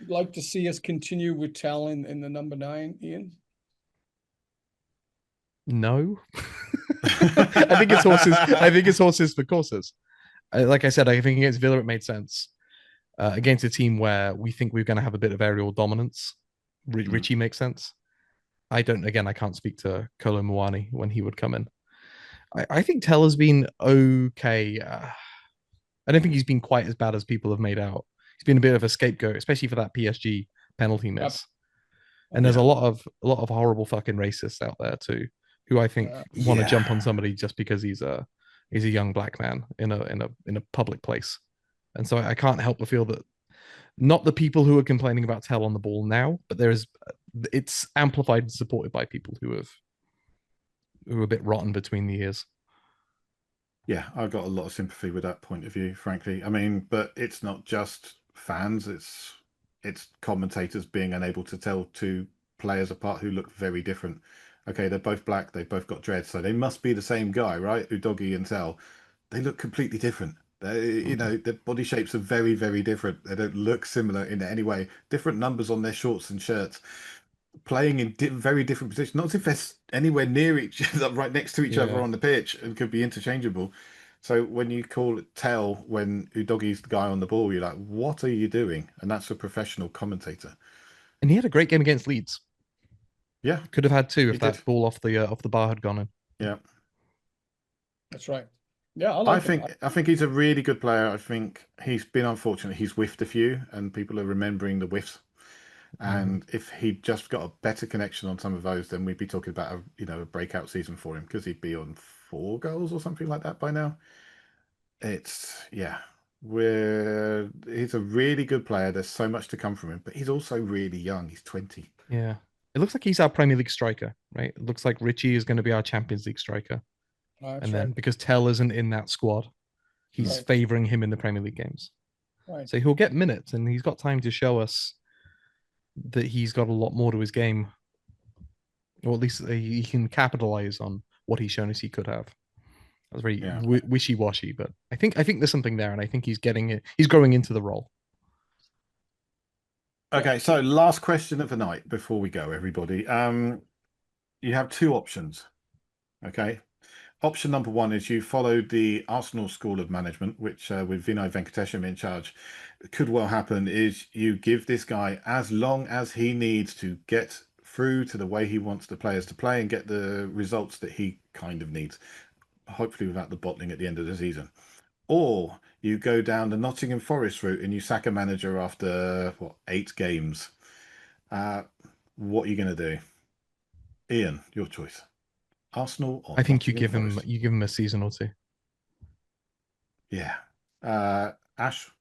like to see us continue with Tell in the number 9, Iain? No. I think it's horses for courses. Like I said, I think against Villa it made sense. Against a team where we think we're going to have a bit of aerial dominance, Richie makes sense. I can't speak to Kolo Muani when he would come in. I think Tell has been okay. I don't think he's been quite as bad as people have made out. He's been a bit of a scapegoat, especially for that PSG penalty miss. And there's a lot of horrible fucking racists out there too, who I think want to jump on somebody just because he's a young black man in a public place. And so I can't help but feel that not the people who are complaining about Tell on the ball now, but it's amplified and supported by people who are a bit rotten between the ears. Yeah, I've got a lot of sympathy with that point of view, frankly. I mean, but it's not just fans, it's commentators being unable to tell two players apart who look very different. Okay, they're both black, they've both got dreads, so they must be the same guy, right? Udogie and Tell. They look completely different. You know, their body shapes are very, very different. They don't look similar in any way. Different numbers on their shorts and shirts. Playing in very different positions. Not as if they're anywhere near each other, right next to each other on the pitch, and could be interchangeable. So when you call it Tell when Udogie's the guy on the ball, you're like, what are you doing? And that's a professional commentator. And he had a great game against Leeds. Yeah, could have had two if that ball off the bar had gone in. Yeah, that's right. Yeah, I think he's a really good player. I think he's been unfortunate. He's whiffed a few, and people are remembering the whiffs. And if he'd just got a better connection on some of those, then we'd be talking about a breakout season for him, because he'd be on 4 goals or something like that by now. He's a really good player. There's so much to come from him, but he's also really young. He's 20. Yeah. It looks like he's our Premier League striker, right? It looks like Richie is going to be our Champions League striker. And then because Tell isn't in that squad, he's favouring him in the Premier League games. Right. So he'll get minutes, and he's got time to show us that he's got a lot more to his game. Or at least he can capitalise on what he's shown us he could have. That was very wishy-washy, but I think there's something there, and I think he's getting it. He's growing into the role. Okay, so last question of the night before we go, everybody. You have 2 options. Okay. Option number 1 is you followed the Arsenal School of Management, which with Vinay Venkatesham in charge, could well happen is you give this guy as long as he needs to get through to the way he wants the players to play and get the results that he kind of needs, hopefully without the bottling at the end of the season. Or you go down the Nottingham Forest route and you sack a manager after 8 games. What are you going to do? Iain, your choice. Arsenal or I think Nottingham you give him a season or 2. Yeah. Ash?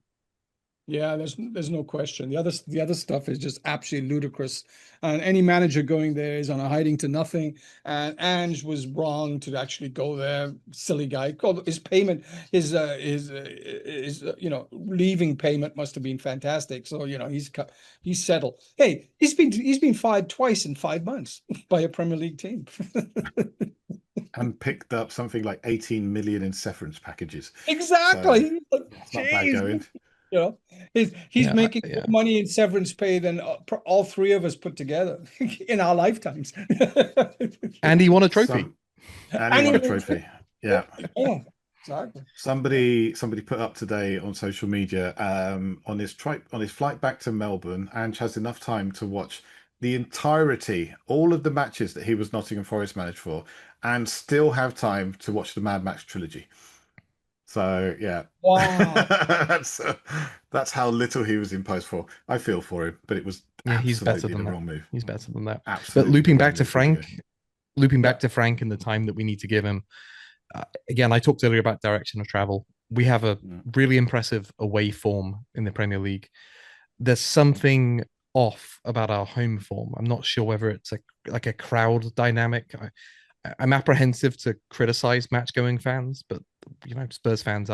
Yeah, there's no question. The other stuff is just absolutely ludicrous. And any manager going there is on a hiding to nothing. And Ange was wrong to actually go there. Silly guy. His payment, his leaving payment must have been fantastic. So he's settled. Hey, he's been fired twice in 5 months by a Premier League team. And picked up something like 18 million in severance packages. Exactly. So it's not bad going. He's making more money in severance pay than all 3 of us put together in our lifetimes. And he won a trophy. And he won a trophy. Yeah. Yeah, exactly. Somebody put up today on social media on his flight back to Melbourne, Ange has enough time to watch the entirety, all of the matches that he was Nottingham Forest managed for, and still have time to watch the Mad Max trilogy. So yeah, wow, that's how little he was imposed for. I feel for him, but it was he's better than the that. wrong move. He's better than that. Absolutely. But looping back to Frank in the time that we need to give him. Again, I talked earlier about direction of travel. We have a really impressive away form in the Premier League. There's something off about our home form. I'm not sure whether it's a crowd dynamic. I'm apprehensive to criticize match-going fans, but Spurs fans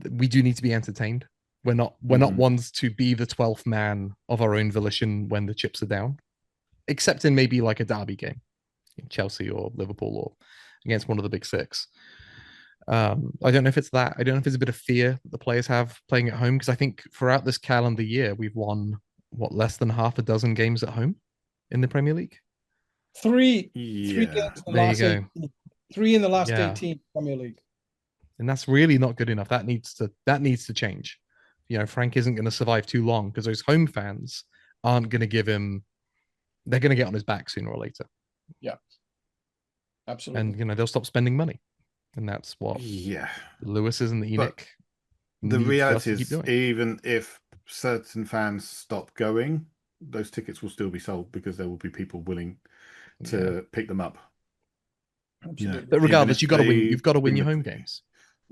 we do need to be entertained. We're not ones to be the 12th man of our own volition when the chips are down, except in maybe like a derby game, in Chelsea or Liverpool or against one of the big 6. I don't know if it's that. I don't know if it's a bit of fear that the players have playing at home, because I think throughout this calendar year we've won less than half a dozen games at home in the Premier League. 3 Yeah. games in the There last you go. 3 in the last 18 Premier League. And that's really not good enough. That needs to change. Frank isn't going to survive too long, because those home fans aren't going to give him. They're going to get on his back sooner or later. Yeah, absolutely. And they'll stop spending money. And that's what Yeah. Lewis's and the But ENIC the need reality us to keep is, doing. even if certain fans stop going, those tickets will still be sold because there will be people willing to pick them up. Absolutely. But regardless, if you've got to win. they You've got to win bring your the- home games.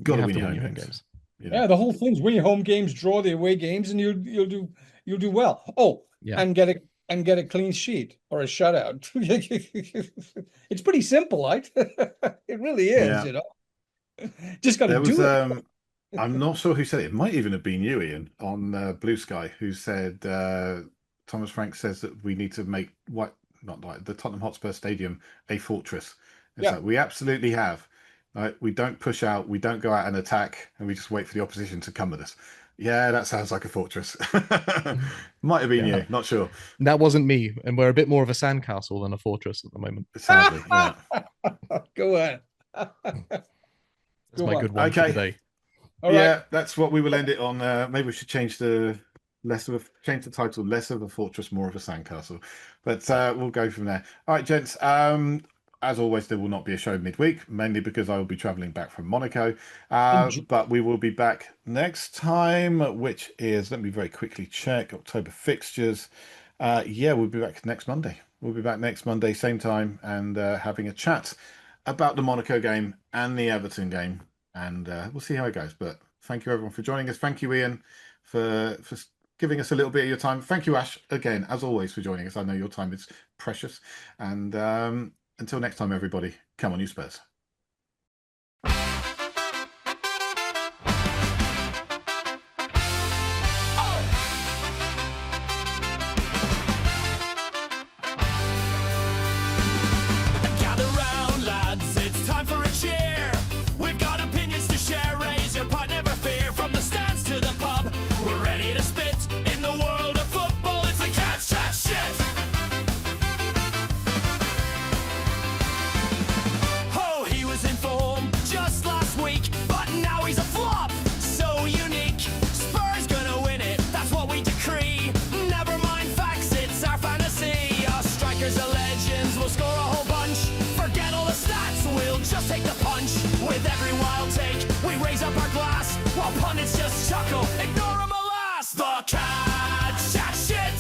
Got You to have win to your win home your home games. games. You know? Yeah, the whole thing's win your home games, draw the away games, and you'll do well. Oh, Yeah. and get a clean sheet or a shutout. It's pretty simple, right? It really is, Yeah. you know. Just got to There was do it. I'm not sure who said it. It might even have been you, Ian, on Blue Sky, who said Thomas Frank says that we need to make the Tottenham Hotspur Stadium a fortress. It's Yeah. like, we absolutely have. Right? We don't push out, we don't go out and attack, and we just wait for the opposition to come at us. Yeah, that sounds like a fortress. Might have been Yeah. you, not sure. That wasn't me, and we're a bit more of a sandcastle than a fortress at the moment. Sadly, yeah. Go on. That's Go my on. good one for Okay. the day. All Yeah, right. that's what we will end it on. Maybe we should change the title, less of a fortress, more of a sandcastle. But we'll go from there. All right, gents. As always, there will not be a show midweek, mainly because I will be traveling back from Monaco. But we will be back next time, which is, let me very quickly check, October fixtures. We'll be back next Monday. We'll be back next Monday, same time, and having a chat about the Monaco game and the Everton game. And we'll see how it goes. But thank you, everyone, for joining us. Thank you, Ian, for giving us a little bit of your time. Thank you, Ash, again, as always, for joining us. I know your time is precious. And until next time, everybody, come on, you Spurs. Gather round, lads, it's time for a cheer. We've got opinions to share, raise your pot, never fear. From the stands to the pub, we're ready to spit. In the world of football, it's the CADS chat shit. Oh, he was in form just last week, but now he's a flop, so unique. Spurs gonna win it, that's what we decree. Never mind facts, it's our fantasy. Our strikers are legends, we'll score a whole bunch. Forget all the stats, we'll just take the punch. With every wild take, we raise up our glass, while pundits just chuckle, ignore them alas. The CADS chat shit.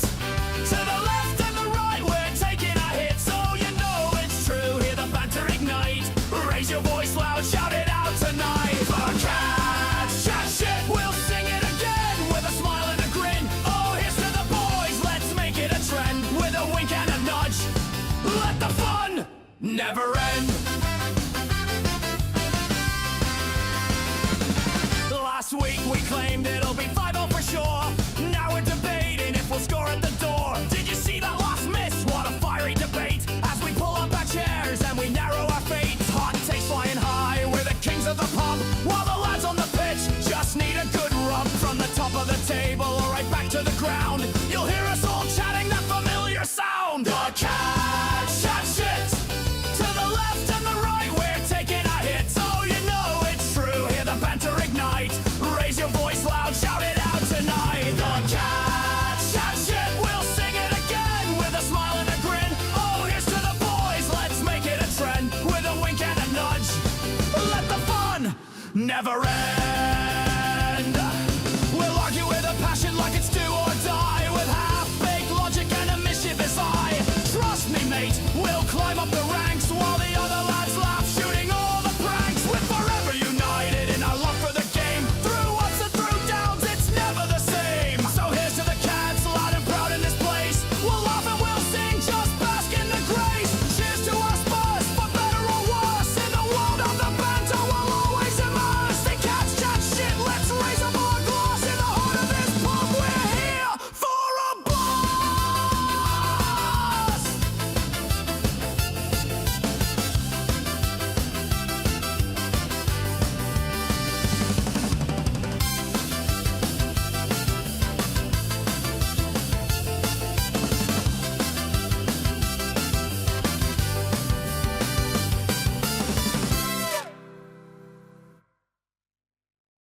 To the left and the right, we're taking a hit, so you know it's true. Hear the banter ignite, raise your voice loud, shout it out tonight. The CADS chat shit, we'll sing it again with a smile and a grin. Oh, here's to the boys, let's make it a trend. With a wink and a nudge, let the fun never end. Last week we claimed it'll be 5-0 for sure. Now we're debating if we'll score at the door. Did you see that last miss? What a fiery debate. As we pull up our chairs and we narrow our fates. Hot takes flying high, we're the kings of the pub. While the lads on the pitch just need a good rub. From the top of the table or right back to the ground, you'll hear us all chatting that familiar sound. The CADS chat shit. To the left and the right, we're taking a hit, so you know it's true. Hear the banter ignite, raise your voice loud, shout it out tonight. The CADS chat shit, we'll sing it again with a smile and a grin. Oh, here's to the boys, let's make it a trend. With a wink and a nudge, let the fun never end. We'll argue with a passion like it's due.